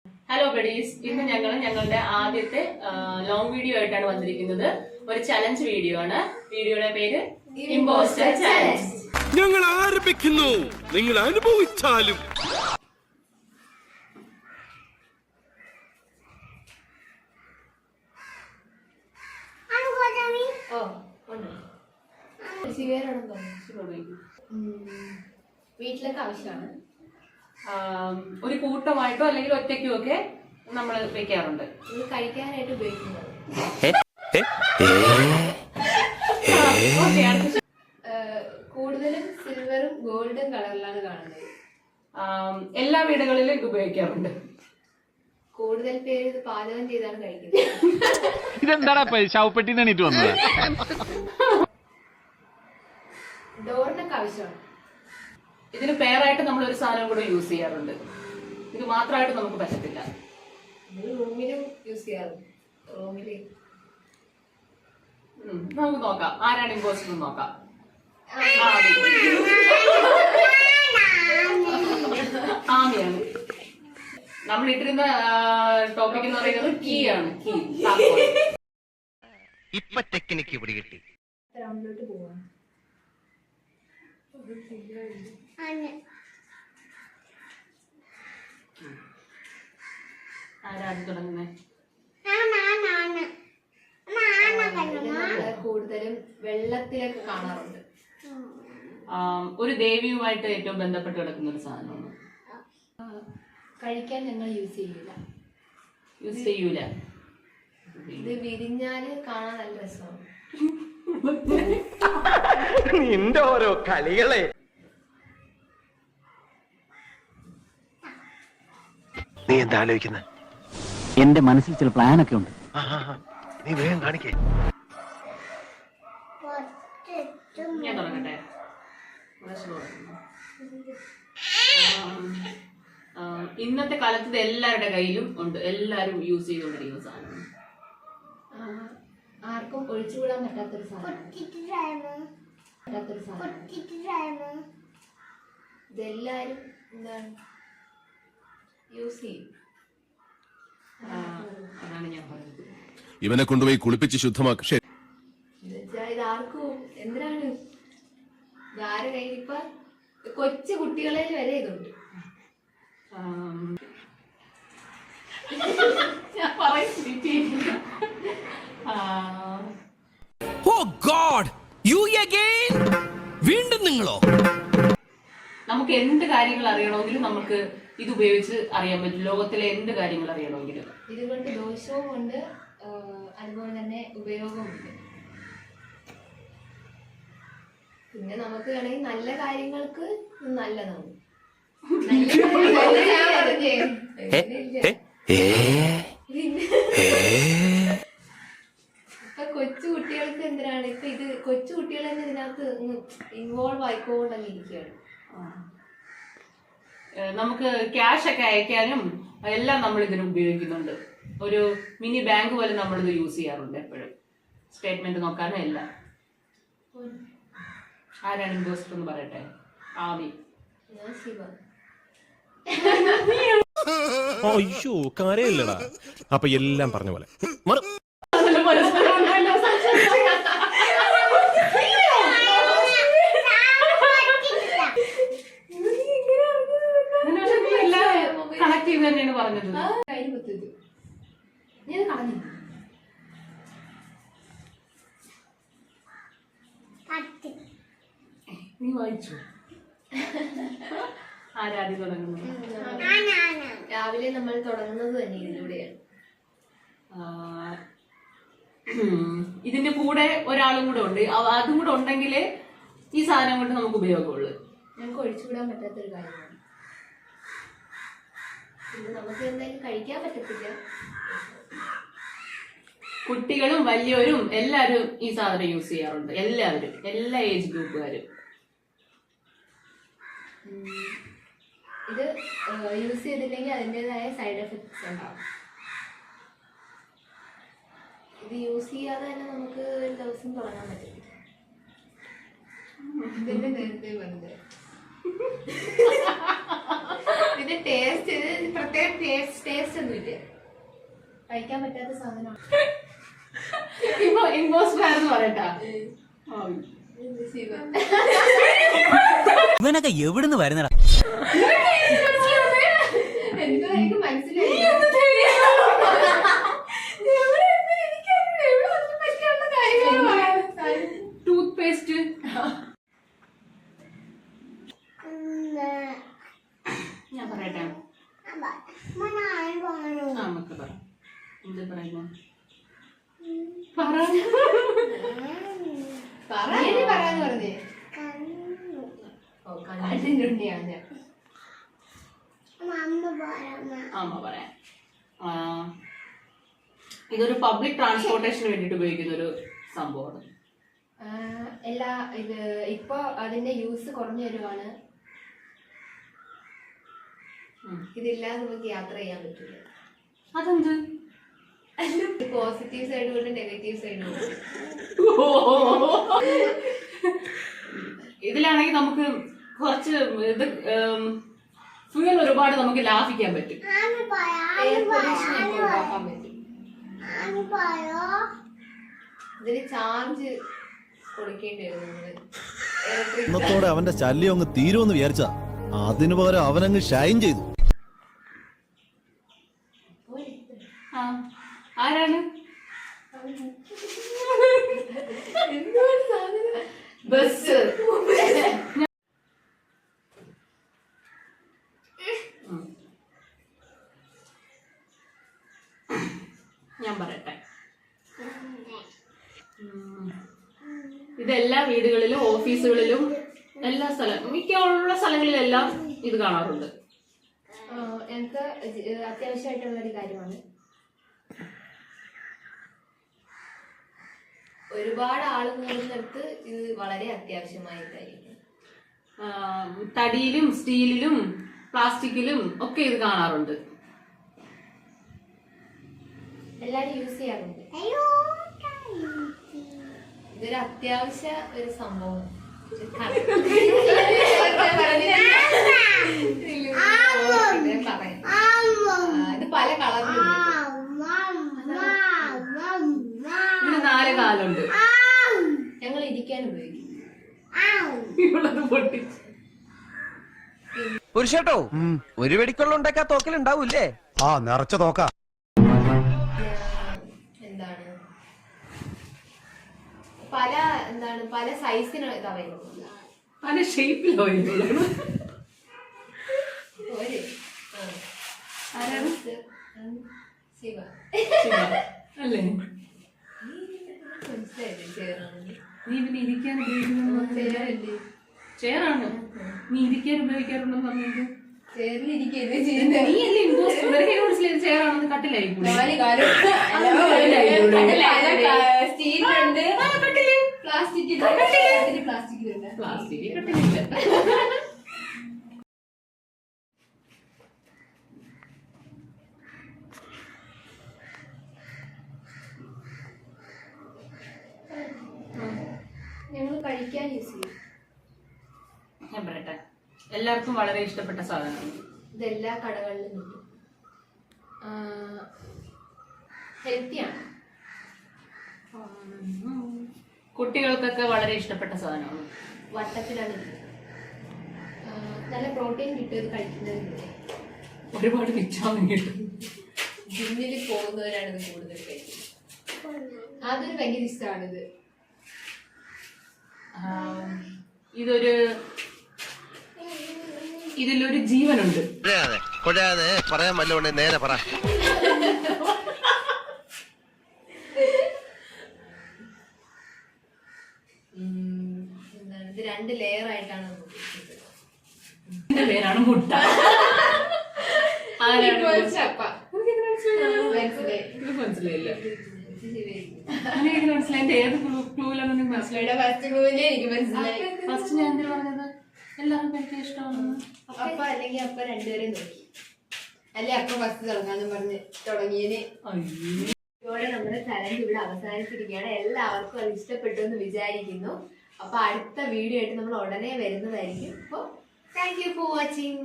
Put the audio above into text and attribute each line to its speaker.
Speaker 1: Hello buddies, ഇന്ന് ഞങ്ങളുടെ ആദ്യത്തെ ലോങ് വീഡിയോ ആയിട്ടാണ് വന്നിരിക്കുന്നത്. ഒരു ചലഞ്ച് വീഡിയോ ആണ്. വീഡിയോയുടെ പേര് ഇമ്പോസ്റ്റർ ചലഞ്ച്.
Speaker 2: ഞങ്ങൾ ആരംഭിക്കുന്നു, നിങ്ങൾ അനുഭവിച്ചാലും.
Speaker 3: വീട്ടിലൊക്കെ ആവശ്യമാണ്.
Speaker 1: ഒരു കൂട്ടമായിട്ടോ അല്ലെങ്കിൽ ഒറ്റയ്ക്കോ ഒക്കെ നമ്മൾ വെക്കാറുണ്ട്.
Speaker 3: കഴിക്കാനായിട്ട് ഉപയോഗിക്കുന്നത് കൂടുതലും സിൽവറും ഗോൾഡൻ കളറിലാണ് കാണുന്നത്.
Speaker 1: എല്ലാ വീടുകളിലും ഇത് ഉപയോഗിക്കാറുണ്ട്.
Speaker 3: കൂടുതൽ പേര് ഇത് പാചകം ചെയ്താണ് കഴിക്കുന്നത്.
Speaker 4: ഇതെന്താടാ ശവപ്പെട്ടി എണീറ്റ് വന്നത്?
Speaker 3: ഡോറിനൊക്കെ ആവശ്യമാണ്.
Speaker 1: ഇതിന് പേരായിട്ട് നമ്മൾ ഒരു സാധനം കൂടെ യൂസ് ചെയ്യാറുണ്ട്. ഇത് മാത്രമായിട്ട് നമുക്ക് പറ്റത്തില്ല.
Speaker 3: റൂമിലും യൂസ് ചെയ്യാറുണ്ട്. റൂമില്
Speaker 1: നമുക്ക് നോക്കാം ആരാണ് ഇമ്പോസ്റ്റർ നോക്കാം. ആമിയാണ്. നമ്മൾ ഇട്ടിരുന്ന ടോപ്പിക് എന്ന് പറയുന്നത് കീ ആണ്. കീ
Speaker 5: ഇപ്പൊ ടെക്നിക്ക് ഇവിടെ കിട്ടി.
Speaker 3: റൗണ്ടിലോട്ട് പോവാം.
Speaker 1: ആരാണ് തുടങ്ങുന്നത്?
Speaker 3: കൂടുതലും വെള്ളത്തിലൊക്കെ കാണാറുണ്ട്.
Speaker 1: ഒരു ദേവിയുമായിട്ട് ഏറ്റവും ബന്ധപ്പെട്ട് കിടക്കുന്ന ഒരു സാധനമാണ്.
Speaker 3: കഴിക്കാൻ ഞങ്ങൾ യൂസ് ചെയ്യൂല. ഇത് വിരിഞ്ഞാല് കാണാൻ നല്ല രസമാണ്.
Speaker 5: നിന്റെ ഓരോ കളികളെ. നീ എന്താ ആലോചിക്കുന്നത്?
Speaker 4: എന്റെ മനസ്സിൽ ചില പ്ലാനൊക്കെ ഉണ്ട്.
Speaker 5: നീ വേഗം കാണിക്കേ.
Speaker 1: ഞാൻ തുടങ്ങട്ടെ. ഇന്നത്തെ കാലത്ത് ഇത് എല്ലാവരുടെ കയ്യിലും ഉണ്ട്. എല്ലാരും യൂസ് ചെയ്തുകൊണ്ടിരിക്കുന്ന സാധനമാണ്.
Speaker 3: ആർക്കും ഒഴിച്ചുകൂടാൻ പറ്റാത്തൊരു സാധനം. ഇതെല്ലാരും എന്താണ് യൂസ് ചെയ്യും.
Speaker 1: അതാണ് ഞാൻ പറഞ്ഞത്.
Speaker 2: ഇവനെ കൊണ്ടുപോയി കുളിപ്പിച്ച് ശുദ്ധമാക്കും.
Speaker 3: ഇത് ആർക്കും എന്തിനാണ് ആരെ കയ്യിൽ ഇപ്പൊ കൊച്ചു കുട്ടികളെ വരെ ഇതുണ്ട്.
Speaker 1: ഞാൻ പറയുന്നില്ല.
Speaker 2: വീണ്ടും നിങ്ങളോ?
Speaker 1: നമുക്ക് എന്ത് കാര്യങ്ങൾ അറിയണമെങ്കിലും നമുക്ക് ഇത് ഉപയോഗിച്ച് അറിയാൻ പറ്റും. ലോകത്തിലെ എന്ത് കാര്യങ്ങൾ അറിയണമെങ്കിലും
Speaker 3: ഇതുകൊണ്ട് ദോഷവും ഉണ്ട്, അതുപോലെ തന്നെ ഉപയോഗമുണ്ട്. പിന്നെ നമുക്ക് വേണമെങ്കിൽ നല്ല കാര്യങ്ങൾക്ക് നല്ലതാണ്. ഇപ്പൊ കൊച്ചു കുട്ടികൾക്ക് എന്തിനാണ് ഇപ്പൊ ഇത് കൊച്ചു കുട്ടികൾ തന്നെ ഇതിനകത്ത് ഇൻവോൾവ് ആയിക്കോണ്ടങ്ങ് ഇരിക്കുകയാണ്.
Speaker 1: നമുക്ക് ക്യാഷ് ഒക്കെ അയക്കാനും എല്ലാം നമ്മൾ ഇതിന് ഉപയോഗിക്കുന്നുണ്ട്. ഒരു മിനി ബാങ്ക് പോലെ നമ്മളിത് യൂസ് ചെയ്യാറുണ്ട് എപ്പോഴും. സ്റ്റേറ്റ്മെന്റ് നോക്കാനും എല്ലാം. ആരാണ് ഇമ്പോസ്റ്റർ എന്ന് പറയട്ടെ? ആമി.
Speaker 3: ഞാൻ ശിവ.
Speaker 2: അയ്യോ കാര്യമില്ലടാ. അപ്പൊ എല്ലാം പറഞ്ഞ പോലെ
Speaker 1: കണക്ട് ചെയ്ത് തന്നെയാണ് പറഞ്ഞത്.
Speaker 3: ഞാൻ കളഞ്ഞു.
Speaker 1: നീ വായിച്ചു. ആരാധി തുടങ്ങുന്നത്?
Speaker 3: രാവിലെ നമ്മൾ തുടങ്ങുന്നത് തന്നെ ഇതിലൂടെയാണ്.
Speaker 1: ഇതിന്റെ കൂടെ ഒരാളും കൂടെ ഉണ്ട്. അതും കൂടെ ഉണ്ടെങ്കിലേ ഈ സാധനം കൊണ്ട് നമുക്ക് ഉപയോഗമുള്ളൂ.
Speaker 3: ഞങ്ങൾക്ക് ഒഴിച്ചുവിടാൻ പറ്റാത്തൊരു കാര്യമാണ്. ഇത് നമുക്ക് എന്തായാലും കഴിക്കാൻ പറ്റത്തില്ല.
Speaker 1: കുട്ടികളും വലിയവരും എല്ലാവരും ഈ സാധനം യൂസ് ചെയ്യാറുണ്ട്. എല്ലാവരും, എല്ലാ ഏജ് ഗ്രൂപ്പുകാരും.
Speaker 3: ഇത് യൂസ് ചെയ്തില്ലെങ്കിൽ അതിൻ്റെതായ സൈഡ് എഫക്ട്സ് ഉണ്ടാവും. ഇത് യൂസ് ചെയ്യാതെ തന്നെ നമുക്ക് ഒരു ദിവസം തുടങ്ങാൻ പറ്റില്ല. ഇതിന്റെ നേരത്തെ വന്നത് ഇതിന്റെ ടേസ്റ്റ് പ്രത്യേക ടേസ്റ്റ് ഒന്നുമില്ല, കഴിക്കാൻ പറ്റാത്ത സാധനമാണ്.
Speaker 1: ഇപ്പൊ ഇമ്പോസ്റ്റർ ആരെന്ന് പറയട്ടാ.
Speaker 3: ശിവ
Speaker 6: ഇവനൊക്കെ എവിടുന്ന് വരുന്നടാ?
Speaker 3: എന്തോ എനിക്ക് മനസ്സിലായി.
Speaker 1: Tooth paste. ഞാൻ പറയട്ടെ. നമുക്ക് പറ. എന്ത് പറയുന്നു?
Speaker 3: പറയാന്ന് പറഞ്ഞേ. കണ്ണിന്റെ ഉണ്ണിയാണ്.
Speaker 1: അമ്മ പറയാം. ഇതൊരു പബ്ലിക് ട്രാൻസ്പോർട്ടേഷന് വേണ്ടിട്ട് ഉപയോഗിക്കുന്ന ഒരു സംഭവമാണ്.
Speaker 3: എല്ലാ ഇത് ഇപ്പൊ അതിന്റെ യൂസ് കുറഞ്ഞു വരുവാണ്. ഇതില്ലാതെ നമുക്ക് യാത്ര ചെയ്യാൻ പറ്റില്ല.
Speaker 1: അതെന്ത്?
Speaker 3: പോസിറ്റീവ് സൈഡ് കൊണ്ട് നെഗറ്റീവ് സൈഡ് കൊണ്ട്.
Speaker 1: ഇതിലാണെങ്കിൽ നമുക്ക് കുറച്ച് ഇത് ഫ്യൂൽ ഒരുപാട് നമുക്ക് ലാഭിക്കാൻ പറ്റും.
Speaker 3: എയർ പൊല്യൂഷൻ ഒഴിവാക്കാൻ പറ്റും. ഇതിന് ചാർജ് കൊടുക്കേണ്ടി വരും.
Speaker 2: ഇന്നത്തോടെ അവന്റെ ശല്യം അങ്ങ് തീരുമെന്ന് വിചാരിച്ച അതിനു പകരം അവനങ്ങ് ഷൈൻ ചെയ്തു.
Speaker 1: ആരാണ്?
Speaker 3: ബസ്.
Speaker 1: ഞാൻ പറയട്ടെ. ഇതെല്ലാ വീടുകളിലും ഓഫീസുകളിലും എല്ലാ മിക്കുള്ള സ്ഥലങ്ങളിലെല്ലാം ഇത് കാണാറുണ്ട്.
Speaker 3: എനിക്ക് അത്യാവശ്യമായിട്ടുള്ള ഒരു കാര്യമാണ്. ഒരുപാട് ആള് കൂടുന്നിടത്ത് ഇത് വളരെ അത്യാവശ്യമായ കാര്യമാണ്.
Speaker 1: തടിയിലും സ്റ്റീലിലും പ്ലാസ്റ്റിക്കിലും ഒക്കെ ഇത് കാണാറുണ്ട്.
Speaker 3: എല്ലാരും യൂസ് ചെയ്യാറുണ്ട്. ഇതൊരു അത്യാവശ്യ ഒരു സംഭവം. ഇത് പല കളറിലും.
Speaker 1: ഇതിന് 4 കാലുണ്ട്.
Speaker 3: ഞങ്ങൾ ഇരിക്കാൻ ഉപയോഗിക്കും.
Speaker 1: ഇവളത് പൊട്ടിച്ച്.
Speaker 5: പുരുഷേട്ടോ, ഒരു വെടിക്കൊള്ള ഉണ്ടാക്കാ തോക്കലുണ്ടാവൂല്ലേ?
Speaker 2: ആ നിറച്ച തോക്ക.
Speaker 3: എന്താണ് പല സൈസിന് ഇത് അവൈലബിൾ.
Speaker 1: പല ഷേപ്പിലോ
Speaker 3: ശിവ
Speaker 1: അല്ലേ?
Speaker 3: മനസ്സിലായില്ലേ? ചേറാണ്.
Speaker 1: നീ പിന്നെ ഇരിക്കാൻ ഉപയോഗിക്കുന്നത് ചെയറാണ്. നീ ഇരിക്കാൻ ഉപയോഗിക്കാറുണ്ടെന്ന് പറഞ്ഞത്
Speaker 3: ചേറിലിരിക്കല്ലേ
Speaker 1: നീ
Speaker 3: ചെയ്യുന്നത്?
Speaker 1: അല്ലേ ഇമ്പോസ്റ്റർ? മനസ്സിലായത് ചെയറാണെന്ന്. കട്ടിലായി
Speaker 3: സ്റ്റീലുണ്ട്, പ്ലാസ്റ്റിക് പ്ലാസ്റ്റിക്കിലുണ്ട്.
Speaker 1: പ്ലാസ്റ്റിക് കട്ടിലില്ല.
Speaker 3: ഞങ്ങൾ കഴിക്കാൻ യൂസ് ചെയ്യും.
Speaker 1: ഞാൻ പറയട്ടെ. എല്ലാവർക്കും വളരെ ഇഷ്ടപ്പെട്ട സാധനമാണ്.
Speaker 3: ഇതെല്ലാ കടകളിലും കിട്ടും. ഹെൽത്തിയാണ്.
Speaker 1: കുട്ടികൾക്കൊക്കെ വളരെ ഇഷ്ടപ്പെട്ട സാധനമാണ്.
Speaker 3: വട്ടത്തിലാണ് ഇത്. നല്ല പ്രോട്ടീൻ കിട്ടും ഇത് കഴിക്കുന്നതിലൂടെ.
Speaker 1: ഒരുപാട് വിറ്റാമിൻ കിട്ടും.
Speaker 3: ജിമ്മിൽ പോകുന്നവരാണ് ഇത് കൂടുതൽ കഴിക്കുന്നത്. അതൊരു ഭയങ്കര ഇഷ്ടമാണിത്.
Speaker 1: ഇതിലൊരു ജീവനുണ്ട്.
Speaker 5: പറയാൻ വല്ലോണ്ട് നേരെ പറ.
Speaker 3: എന്താണ് ഇത്? 2 ലെയർ ആയിട്ടാണ്
Speaker 1: ഇതിന്റെ പേരാണ് മുട്ട. മനസ്സിലായില്ല. മനസ്സിലായി. ഏത് ക്ലൂലാണെന്ന് മനസ്സിലായി. ഫസ്റ്റ് ഞാൻ എന്തിനു പറഞ്ഞത്? എല്ലാവർക്കും എനിക്ക് ഇഷ്ടമാണ്.
Speaker 3: അപ്പൊ അല്ലെങ്കിൽ അപ്പൊ രണ്ടുപേരെയും നോക്കി, അല്ലെ അപ്പൊ ഫസ്റ്റ് തുടങ്ങാന്ന് പറഞ്ഞ് തുടങ്ങിയതിന് ഇതോടെ നമ്മുടെ ചലഞ്ച് ഇവിടെ അവസാനിച്ചിരിക്കുകയാണ്. എല്ലാവർക്കും അത് ഇഷ്ടപ്പെട്ടു എന്ന് വിചാരിക്കുന്നു. അപ്പൊ അടുത്ത വീഡിയോ ആയിട്ട് നമ്മൾ ഉടനെ വരുന്നതായിരിക്കും. അപ്പൊ താങ്ക് യു ഫോർ വാച്ചിങ്.